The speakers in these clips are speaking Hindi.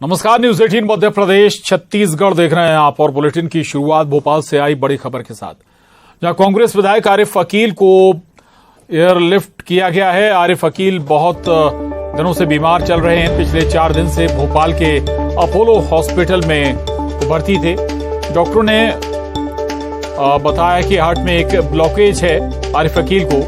नमस्कार, न्यूज 18 मध्य प्रदेश छत्तीसगढ़ देख रहे हैं आप और बुलेटिन की शुरुआत भोपाल से आई बड़ी खबर के साथ, जहां कांग्रेस विधायक आरिफ अकील को एयरलिफ्ट किया गया है। आरिफ अकील बहुत दिनों से बीमार चल रहे हैं। पिछले 4 दिन से भोपाल के अपोलो हॉस्पिटल में भर्ती थे। डॉक्टरों ने बताया कि हार्ट में एक ब्लॉकेज है आरिफ अकील को।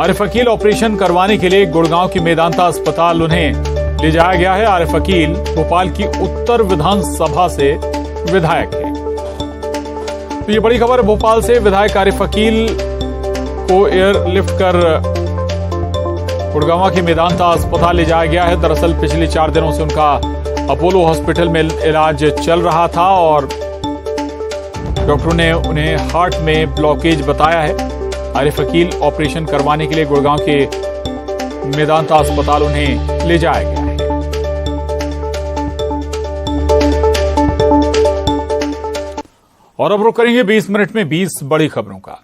आरिफ अकील ऑपरेशन करवाने के लिए गुड़गांव की मेदांता अस्पताल उन्हें ले जाया गया है। आरिफ अकील भोपाल की उत्तर विधानसभा से विधायक है। तो ये बड़ी खबर भोपाल से। विधायक आरिफ अकील को एयरलिफ्ट कर गुड़गांव की मेदांता अस्पताल ले जाया गया है। दरअसल पिछले 4 दिनों से उनका अपोलो हॉस्पिटल में इलाज चल रहा था और डॉक्टरों ने उन्हें हार्ट में ब्लॉकेज बताया है। आरिफ अकील ऑपरेशन करवाने के लिए गुड़गांव के मेदांता अस्पताल उन्हें ले जाया गया है। और अब रुक करेंगे 20 मिनट में 20 बड़ी खबरों का।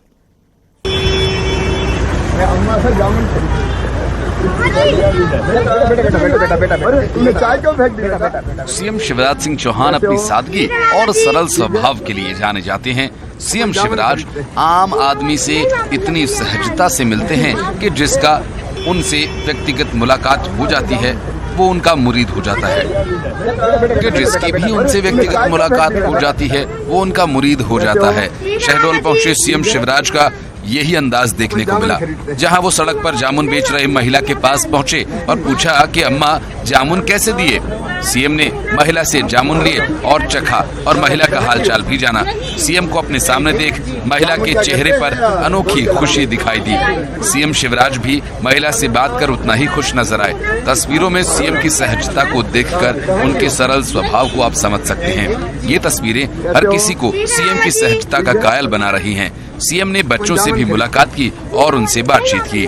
सीएम शिवराज सिंह चौहान अपनी सादगी और सरल स्वभाव के लिए जाने जाते हैं। सीएम शिवराज आम आदमी से इतनी सहजता से मिलते हैं कि जिसका उनसे व्यक्तिगत मुलाकात हो जाती है वो उनका मुरीद हो जाता है, कि जिसकी भी उनसे व्यक्तिगत मुलाकात हो जाती है वो उनका मुरीद हो जाता है। शहडोल पहुंचे सीएम शिवराज का यही अंदाज देखने को मिला, जहां वो सड़क पर जामुन बेच रही महिला के पास पहुंचे और पूछा कि अम्मा जामुन कैसे दिए। सीएम ने महिला से जामुन लिए और चखा और महिला का हालचाल भी जाना। सीएम को अपने सामने देख महिला के चेहरे पर अनोखी खुशी दिखाई दी। सीएम शिवराज भी महिला से बात कर उतना ही खुश नजर आए। तस्वीरों में सीएम की सहजता को देखकर उनके सरल स्वभाव को आप समझ सकते हैं। ये तस्वीरें हर किसी को सीएम की सहजता का कायल बना रही हैं। सीएम ने बच्चों से भी मुलाकात की और उनसे बातचीत की।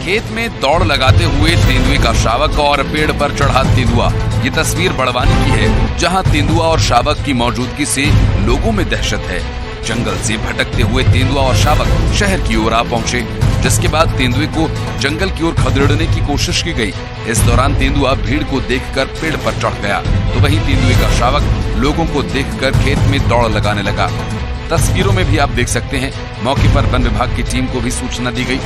खेत में दौड़ लगाते हुए तेंदुए का शावक और पेड़ पर चढ़ा तेंदुआ। ये तस्वीर बड़वानी की है, जहां तेंदुआ और शावक की मौजूदगी से लोगों में दहशत है। जंगल से भटकते हुए तेंदुआ और शावक शहर की ओर आ पहुंचे, जिसके बाद तेंदुए को जंगल की ओर खदेड़ने की कोशिश की गई। इस दौरान तेंदुआ भीड़ को देखकर पेड़ पर चढ़ गया, तो वहीं तेंदुए का शावक लोगों को देखकर खेत में दौड़ लगाने लगा। तस्वीरों में भी आप देख सकते हैं, मौके पर वन विभाग की टीम को भी सूचना दी गई।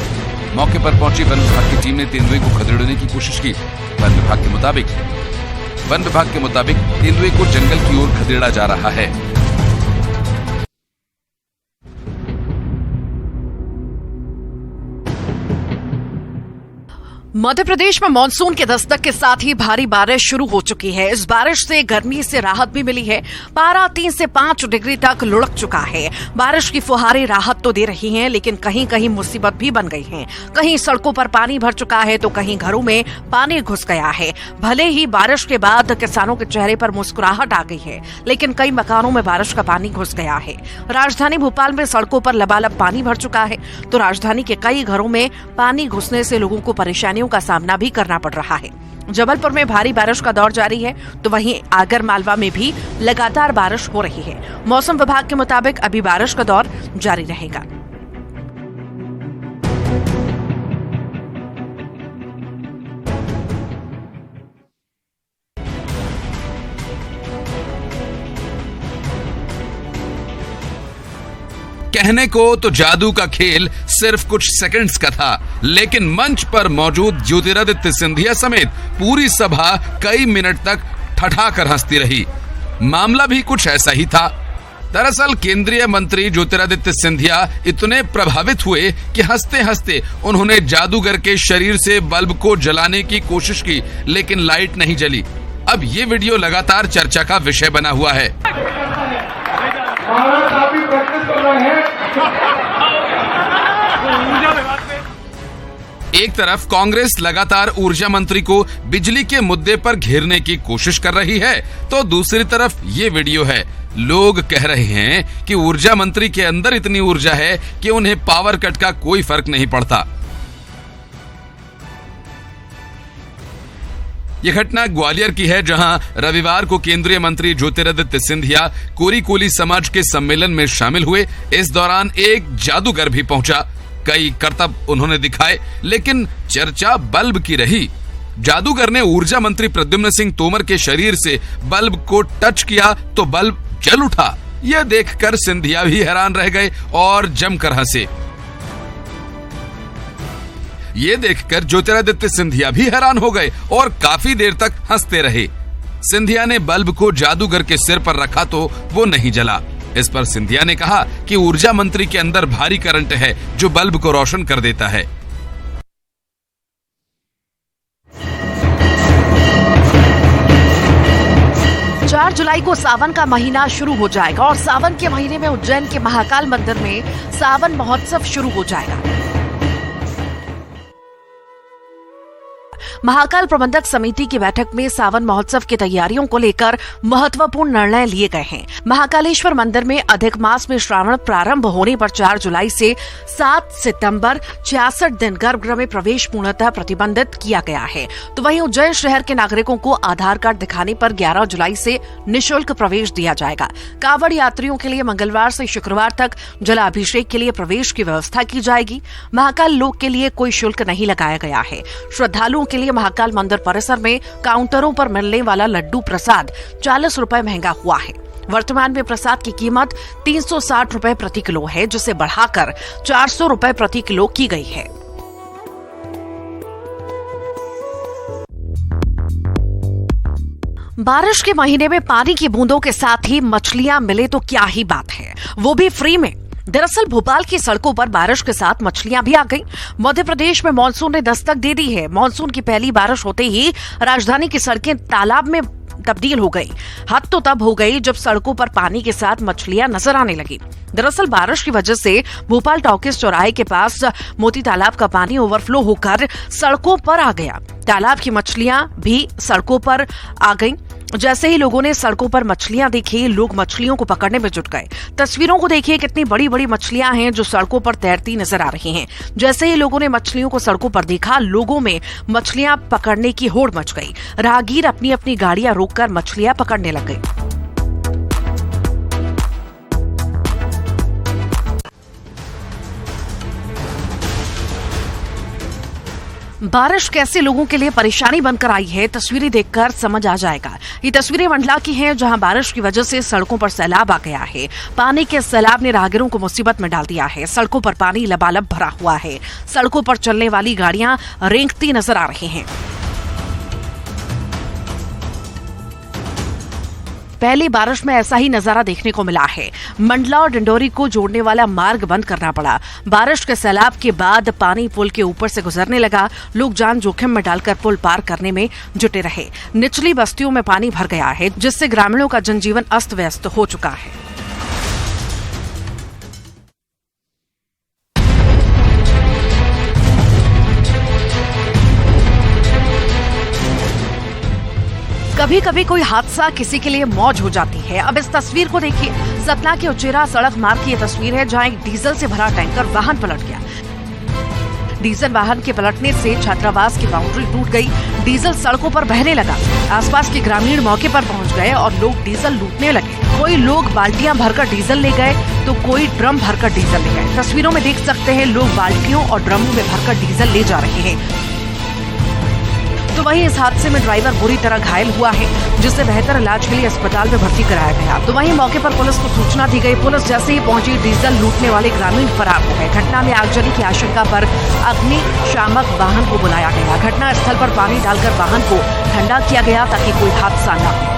मौके पर पहुंची वन विभाग की टीम ने तेंदुए को खदेड़ने की कोशिश की। वन विभाग के मुताबिक तेंदुए को जंगल की ओर खदेड़ा जा रहा है। मध्य प्रदेश में मानसून के दस्तक के साथ ही भारी बारिश शुरू हो चुकी है। इस बारिश से गर्मी से राहत भी मिली है। पारा 3 से 5 डिग्री तक लुढ़क चुका है। बारिश की फुहारें राहत तो दे रही हैं, लेकिन कहीं कहीं मुसीबत भी बन गई है। कहीं सड़कों पर पानी भर चुका है तो कहीं घरों में पानी घुस गया है। भले ही बारिश के बाद किसानों के चेहरे पर मुस्कुराहट आ गई है, लेकिन कई मकानों में बारिश का पानी घुस गया है। राजधानी भोपाल में सड़कों पर लबालब पानी भर चुका है, तो राजधानी के कई घरों में पानी घुसने से लोगों को परेशानियों का सामना भी करना पड़ रहा है। जबलपुर में भारी बारिश का दौर जारी है, तो वहीं आगर मालवा में भी लगातार बारिश हो रही है। मौसम विभाग के मुताबिक अभी बारिश का दौर जारी रहेगा। कहने को तो जादू का खेल सिर्फ कुछ सेकंड्स का था, लेकिन मंच पर मौजूद ज्योतिरादित्य सिंधिया समेत पूरी सभा कई मिनट तक ठठाकर हंसती रही। मामला भी कुछ ऐसा ही था। दरअसल केंद्रीय मंत्री ज्योतिरादित्य सिंधिया इतने प्रभावित हुए कि हंसते हंसते उन्होंने जादूगर के शरीर से बल्ब को जलाने की कोशिश की, लेकिन लाइट नहीं जली। अब ये वीडियो लगातार चर्चा का विषय बना हुआ है। एक तरफ कांग्रेस लगातार ऊर्जा मंत्री को बिजली के मुद्दे पर घेरने की कोशिश कर रही है, तो दूसरी तरफ ये वीडियो है। लोग कह रहे हैं कि ऊर्जा मंत्री के अंदर इतनी ऊर्जा है कि उन्हें पावर कट का कोई फर्क नहीं पड़ता। ये घटना ग्वालियर की है, जहां रविवार को केंद्रीय मंत्री ज्योतिरादित्य सिंधिया कोरी कोली समाज के सम्मेलन में शामिल हुए। इस दौरान एक जादूगर भी पहुंचा। कई करतब उन्होंने दिखाए, लेकिन चर्चा बल्ब की रही। जादूगर ने ऊर्जा मंत्री प्रद्युम्न सिंह तोमर के शरीर से बल्ब को टच किया तो बल्ब जल उठा। यह देखकर सिंधिया भी हैरान रह गए और जमकर हंसे। ये देखकर ज्योतिरादित्य सिंधिया भी हैरान हो गए और काफी देर तक हंसते रहे। सिंधिया ने बल्ब को जादूगर के सिर पर रखा तो वो नहीं जला। इस पर सिंधिया ने कहा कि ऊर्जा मंत्री के अंदर भारी करंट है जो बल्ब को रोशन कर देता है। 4 जुलाई को सावन का महीना शुरू हो जाएगा और सावन के महीने में उज्जैन के महाकाल मंदिर में सावन महोत्सव शुरू हो जाएगा। महाकाल प्रबंधक समिति की बैठक में सावन महोत्सव की तैयारियों को लेकर महत्वपूर्ण निर्णय लिए गए हैं। महाकालेश्वर मंदिर में अधिक मास में श्रावण प्रारंभ होने पर 4 जुलाई से 7 सितंबर 66 दिन गर्भगृह में प्रवेश पूर्णतः प्रतिबंधित किया गया है। तो वहीं उज्जैन शहर के नागरिकों को आधार कार्ड दिखाने पर 11 जुलाई से निःशुल्क प्रवेश दिया जाएगा। कांवड़ यात्रियों के लिए मंगलवार से शुक्रवार तक जलाभिषेक के लिए प्रवेश की व्यवस्था की जाएगी। महाकाल लोक के लिए कोई शुल्क नहीं लगाया गया है। श्रद्धालुओं के लिए महाकाल मंदिर परिसर में काउंटरों पर मिलने वाला लड्डू प्रसाद 40 रुपए महंगा हुआ है। वर्तमान में प्रसाद की कीमत 360 रुपए प्रति किलो है, जिसे बढ़ाकर 400 रुपए प्रति किलो की गई है। बारिश के महीने में पानी की बूंदों के साथ ही मछलियां मिले तो क्या ही बात है, वो भी फ्री में। दरअसल भोपाल की सड़कों पर बारिश के साथ मछलियां भी आ गईं। मध्य प्रदेश में मानसून ने दस्तक दे दी है। मानसून की पहली बारिश होते ही राजधानी की सड़कें तालाब में तब्दील हो गई। हद तो तब हो गई जब सड़कों पर पानी के साथ मछलियां नजर आने लगी। दरअसल बारिश की वजह से भोपाल टॉकीज चौराहे के पास मोती तालाब का पानी ओवरफ्लो होकर सड़कों पर आ गया। तालाब की मछलियां भी सड़कों पर आ गईं। जैसे ही लोगों ने सड़कों पर मछलियां देखी, लोग मछलियों को पकड़ने में जुट गए। तस्वीरों को देखिए, कितनी बड़ी बड़ी मछलियां हैं जो सड़कों पर तैरती नजर आ रही हैं। जैसे ही लोगों ने मछलियों को सड़कों पर देखा, लोगों में मछलियां पकड़ने की होड़ मच गई। राहगीर अपनी अपनी गाड़ियां रोककर मछलियां पकड़ने लग गए। बारिश कैसे लोगों के लिए परेशानी बनकर आई है, तस्वीरें देखकर समझ आ जाएगा। ये तस्वीरें मंडला की हैं, जहां बारिश की वजह से सड़कों पर सैलाब आ गया है। पानी के सैलाब ने राहगीरों को मुसीबत में डाल दिया है। सड़कों पर पानी लबालब भरा हुआ है। सड़कों पर चलने वाली गाड़ियां रेंगती नजर आ रही हैं। पहली बारिश में ऐसा ही नजारा देखने को मिला है। मंडला और डिंडोरी को जोड़ने वाला मार्ग बंद करना पड़ा। बारिश के सैलाब के बाद पानी पुल के ऊपर से गुजरने लगा। लोग जान जोखिम में डालकर पुल पार करने में जुटे रहे। निचली बस्तियों में पानी भर गया है, जिससे ग्रामीणों का जनजीवन अस्त व्यस्त हो चुका है। कभी कभी कोई हादसा किसी के लिए मौज हो जाती है। अब इस तस्वीर को देखिए। सतना के उचेरा सड़क मार्ग की यह तस्वीर है, जहां एक डीजल से भरा टैंकर वाहन पलट गया। डीजल वाहन के पलटने से छात्रावास की बाउंड्री टूट गई। डीजल सड़कों पर बहने लगा। आसपास के ग्रामीण मौके पर पहुंच गए और लोग डीजल लूटने लगे। कोई लोग बाल्टियां भरकर डीजल ले गए तो कोई ड्रम भरकर डीजल ले गए। तस्वीरों में देख सकते हैं, लोग बाल्टियों और ड्रमों में भरकर डीजल ले जा रहे हैं। तो वहीं इस हादसे में ड्राइवर बुरी तरह घायल हुआ है, जिसे बेहतर इलाज के लिए अस्पताल में भर्ती कराया गया। तो वहीं मौके पर पुलिस को सूचना दी गई। पुलिस जैसे ही पहुंची, डीजल लूटने वाले ग्रामीण फरार हो गए। घटना में आगजनी की आशंका पर अग्निशामक वाहन को बुलाया गया। घटना स्थल पर पानी डालकर वाहन को ठंडा किया गया ताकि कोई हादसा न हो।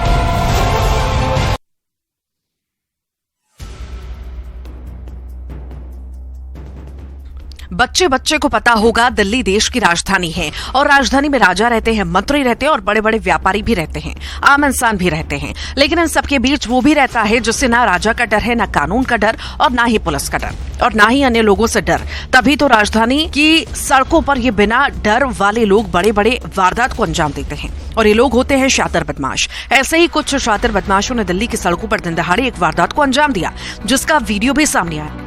बच्चे बच्चे को पता होगा, दिल्ली देश की राजधानी है और राजधानी में राजा रहते हैं, मंत्री रहते हैं और बड़े बड़े व्यापारी भी रहते हैं, आम इंसान भी रहते हैं। लेकिन इन सबके बीच वो भी रहता है जिससे ना राजा का डर है, ना कानून का डर और ना ही पुलिस का डर और ना ही अन्य लोगों से डर। तभी तो राजधानी की सड़कों पर ये बिना डर वाले लोग बड़े बड़े वारदात को अंजाम देते हैं और ये लोग होते हैं शातिर बदमाश। ऐसे ही कुछ शातिर बदमाशों ने दिल्ली की सड़कों पर दिन दहाड़े एक वारदात को अंजाम दिया, जिसका वीडियो भी सामने आया।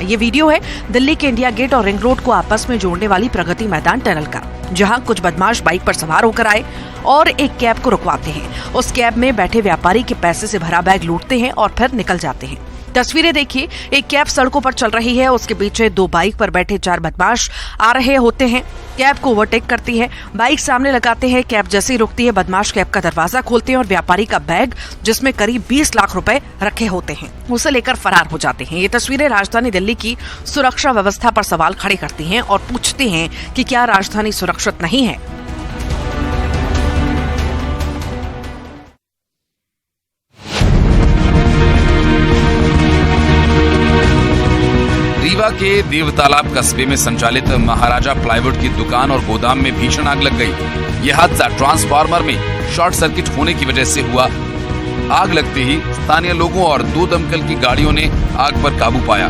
ये वीडियो है दिल्ली के इंडिया गेट और रिंग रोड को आपस में जोड़ने वाली प्रगति मैदान टनल का, जहां कुछ बदमाश बाइक पर सवार होकर आए और एक कैब को रुकवाते हैं। उस कैब में बैठे व्यापारी के पैसे से भरा बैग लूटते हैं और फिर निकल जाते हैं। तस्वीरें देखिए, एक कैब सड़कों पर चल रही है, उसके पीछे 2 बाइक पर बैठे 4 बदमाश आ रहे होते हैं। कैब को ओवरटेक करती है, बाइक सामने लगाते हैं। कैब जैसे ही रुकती है, बदमाश कैब का दरवाजा खोलते हैं और व्यापारी का बैग, जिसमें करीब 20 लाख रुपए रखे होते हैं, उसे लेकर फरार हो जाते हैं। ये तस्वीरें राजधानी दिल्ली की सुरक्षा व्यवस्था पर सवाल खड़े करती हैं और पूछती हैं कि क्या राजधानी सुरक्षित नहीं है। रीवा के देवतालाब कस्बे में संचालित महाराजा प्लाईवुड की दुकान और गोदाम में भीषण आग लग गई। यह हादसा ट्रांसफार्मर में शॉर्ट सर्किट होने की वजह से हुआ। आग लगते ही स्थानीय लोगों और 2 दमकल की गाड़ियों ने आग पर काबू पाया।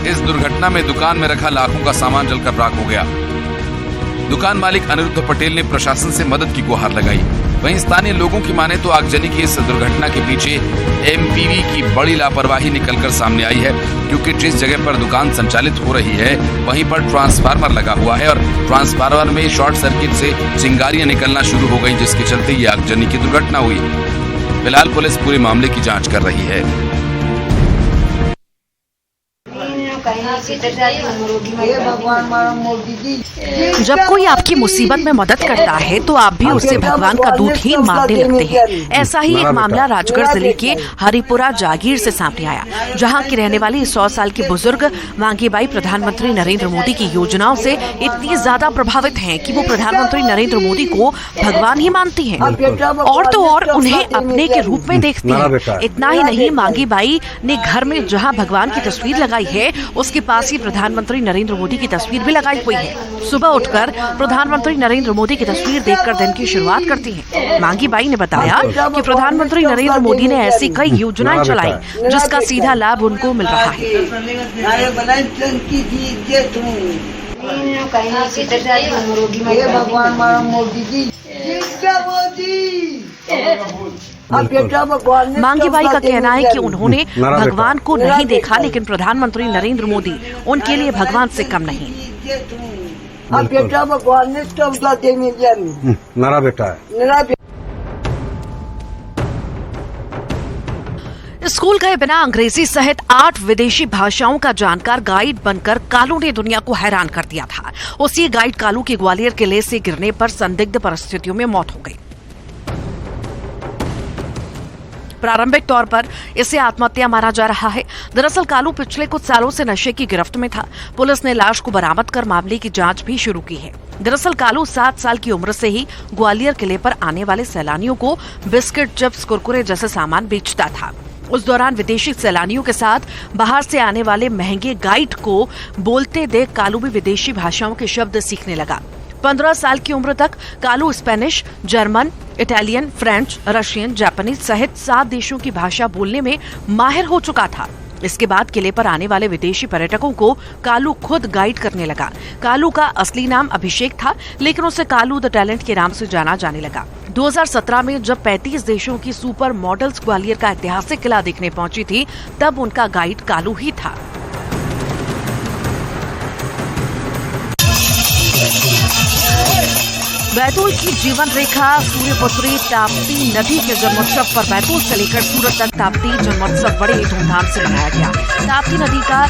इस दुर्घटना में दुकान में रखा लाखों का सामान जलकर राख हो गया। दुकान मालिक अनिरुद्ध पटेल ने प्रशासन से मदद की गुहार लगाई। वहीं स्थानीय लोगों की माने तो आगजनी की इस दुर्घटना के पीछे एमपीवी की बड़ी लापरवाही निकलकर सामने आई है, क्योंकि जिस जगह पर दुकान संचालित हो रही है वहीं पर ट्रांसफार्मर लगा हुआ है और ट्रांसफार्मर में शॉर्ट सर्किट से चिंगारियां निकलना शुरू हो गई, जिसके चलते ये आगजनी की दुर्घटना हुई। फिलहाल पुलिस पूरे मामले की जाँच कर रही है। जब कोई आपकी मुसीबत में मदद करता है तो आप भी उससे भगवान का दूध ही मांगने लगते हैं। ऐसा ही एक मामला राजगढ़ जिले के हरिपुरा जागीर से सामने आया, जहां की रहने वाली 100 साल की बुजुर्ग मांगीबाई प्रधानमंत्री नरेंद्र मोदी की योजनाओं से इतनी ज्यादा प्रभावित हैं कि वो प्रधानमंत्री नरेंद्र मोदी को भगवान ही मानती हैं और तो और उन्हें अपने के रूप में देखती हैं। इतना ही नहीं, मांगीबाई ने घर में जहाँ भगवान की तस्वीर लगाई है उसके पास ही प्रधानमंत्री नरेंद्र मोदी की तस्वीर भी लगाई हुई है। सुबह उठकर प्रधानमंत्री नरेंद्र मोदी की तस्वीर देखकर दिन की शुरुआत करती हैं। मांगीबाई ने बताया कि प्रधानमंत्री नरेंद्र मोदी ने ऐसी कई योजनाएं चलाई जिसका सीधा लाभ उनको मिल रहा है। मांगीबाई का कहना है कि उन्होंने भगवान को नहीं देखा, लेकिन प्रधानमंत्री नरेंद्र मोदी उनके लिए भगवान से कम नहीं। भगवान ने मेरा बेटा है। स्कूल गए बिना अंग्रेजी सहित 8 विदेशी भाषाओं का जानकार गाइड बनकर कालू ने दुनिया को हैरान कर दिया था। उसी गाइड कालू की ग्वालियर किले से गिरने पर संदिग्ध परिस्थितियों में मौत हो गई। प्रारंभिक तौर पर इसे आत्महत्या माना जा रहा है। दरअसल कालू पिछले कुछ सालों से नशे की गिरफ्त में था। पुलिस ने लाश को बरामद कर मामले की जांच भी शुरू की है। दरअसल कालू 7 साल की उम्र से ही ग्वालियर किले पर आने वाले सैलानियों को बिस्किट, चिप्स, कुरकुरे जैसे सामान बेचता था। उस दौरान विदेशी सैलानियों के साथ बाहर से आने वाले महंगे गाइड को बोलते देख कालू भी विदेशी भाषाओं के शब्द सीखने लगा। 15 साल की उम्र तक Kalu Spanish, German, Italian, French, Russian, Japanese सहित 7 देशों की भाषा बोलने में माहिर हो चुका था। इसके बाद किले पर आने वाले विदेशी पर्यटकों को कालू खुद गाइड करने लगा। कालू का असली नाम अभिषेक था, लेकिन उसे कालू द टैलेंट के नाम से जाना जाने लगा। 2017 में जब 35 देशों की सुपर मॉडल्स ग्वालियर का ऐतिहासिक किला देखने पहुंची थी, तब उनका गाइड कालू ही था। बैतूल की जीवन रेखा सूर्यपुत्री ताप्ती नदी के जन्मोत्सव पर बैतूल से लेकर सूरत तक ताप्ती जन्मोत्सव बड़े धूमधाम से मनाया गया। ताप्ती नदी का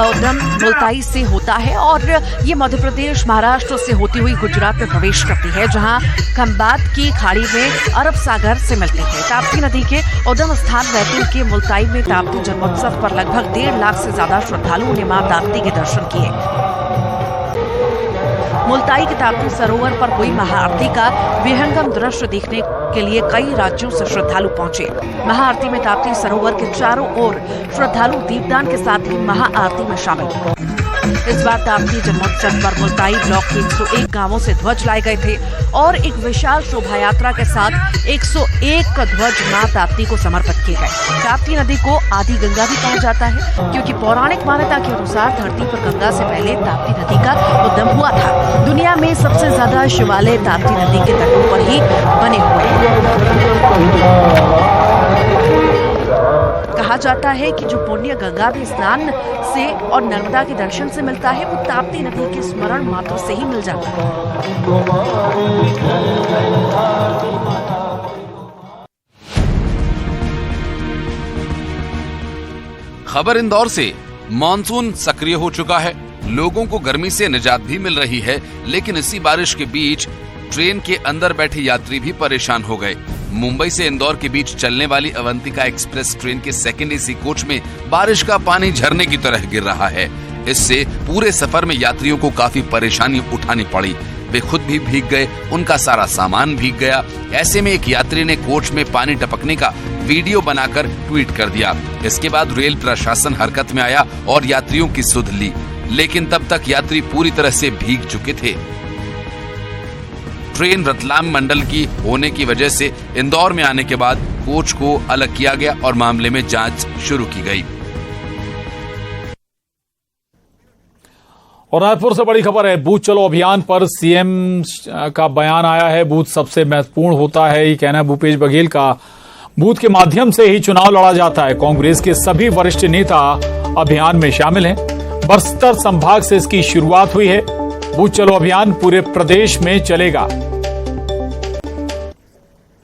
उद्गम मुल्ताई से होता है और ये मध्य प्रदेश, महाराष्ट्र से होती हुई गुजरात में प्रवेश करती है, जहां खंबात की खाड़ी में अरब सागर से मिलते हैं। ताप्ती नदी के उद्गम स्थान बैतूल के मुल्ताई में ताप्ती जन्मोत्सव पर लगभग 1.5 लाख से ज्यादा श्रद्धालुओं ने मां ताप्ती के दर्शन किए। मुल्ताई के ताप्ती सरोवर पर हुई महाआरती का विहंगम दृश्य देखने के लिए कई राज्यों से श्रद्धालु पहुंचे। महाआरती में ताप्ती सरोवर के चारों ओर श्रद्धालु दीपदान के साथ ही महाआरती में शामिल हुए। इस बार ताप्ती जन्मोत्सव पर मुल्ताई ब्लॉक के 101 गांवों से ध्वज लाए गए थे और एक विशाल शोभा यात्रा के साथ 101 ध्वज मां ताप्ती को समर्पित किए गए। ताप्ती नदी को आदि गंगा भी कहा जाता है, क्योंकि पौराणिक मान्यता के अनुसार धरती पर गंगा से पहले ताप्ती नदी का उद्गम हुआ था। दुनिया में सबसे ज्यादा शिवालय ताप्ती नदी के तटों पर ही बने हुए हैं। कहा जाता है कि जो पुण्य गंगा में स्नान से और नर्मदा के दर्शन से मिलता है वो ताप्ती नदी के स्मरण मात्र से ही मिल जाता है। खबर इंदौर से। मानसून सक्रिय हो चुका है, लोगों को गर्मी से निजात भी मिल रही है, लेकिन इसी बारिश के बीच ट्रेन के अंदर बैठे यात्री भी परेशान हो गए। मुंबई से इंदौर के बीच चलने वाली अवंतिका एक्सप्रेस ट्रेन के सेकंड एसी कोच में बारिश का पानी झरने की तरह गिर रहा है। इससे पूरे सफर में यात्रियों को काफी परेशानी उठानी पड़ी। वे खुद भी भीग गए, उनका सारा सामान भीग गया। ऐसे में एक यात्री ने कोच में पानी टपकने का वीडियो बनाकर ट्वीट कर दिया। इसके बाद रेल प्रशासन हरकत में आया और यात्रियों की सुध ली, लेकिन तब तक यात्री पूरी तरह से भीग चुके थे। ट्रेन रतलाम मंडल की होने की वजह से इंदौर में आने के बाद कोच को अलग किया गया और मामले में जांच शुरू की गई। और रायपुर से बड़ी खबर है, बूथ चलो अभियान पर सीएम का बयान आया है। बूथ सबसे महत्वपूर्ण होता है, ये कहना है भूपेश बघेल का। बूथ के माध्यम से ही चुनाव लड़ा जाता है। कांग्रेस के सभी वरिष्ठ नेता अभियान में शामिल हैं। बस्तर संभाग से इसकी शुरुआत हुई है। बूथ चलो अभियान पूरे प्रदेश में चलेगा।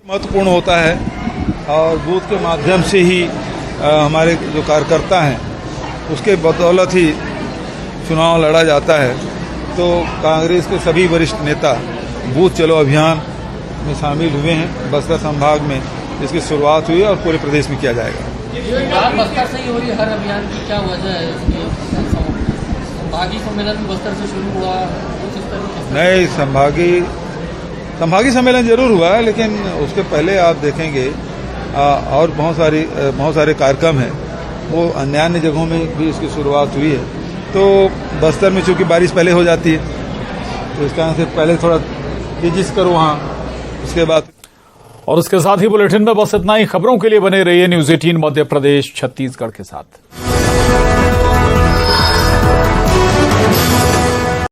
महत्वपूर्ण होता है और बूथ के माध्यम से ही हमारे जो कार्यकर्ता हैं उसके बदौलत ही चुनाव लड़ा जाता है। तो कांग्रेस के सभी वरिष्ठ नेता बूथ चलो अभियान में शामिल हुए हैं। बस्तर संभाग में इसकी शुरुआत हुई है और पूरे प्रदेश में किया जाएगा। बस्तर से ही हो रही हर अभियान की क्या वजह है? संभागी सम्मेलन बस्तर से शुरू हुआ? नहीं, संभागी सम्मेलन जरूर हुआ है, लेकिन उसके पहले आप देखेंगे और बहुत सारे कार्यक्रम हैं। वो अन्य जगहों में भी इसकी शुरुआत हुई है। तो बस्तर में चूंकि बारिश पहले हो जाती है तो इस कारण से पहले थोड़ा तेजी करो वहाँ, उसके बाद। और उसके साथ ही बुलेटिन में बस इतना ही। खबरों के लिए बने रहिए न्यूज़ 18 मध्य प्रदेश छत्तीसगढ़ के साथ।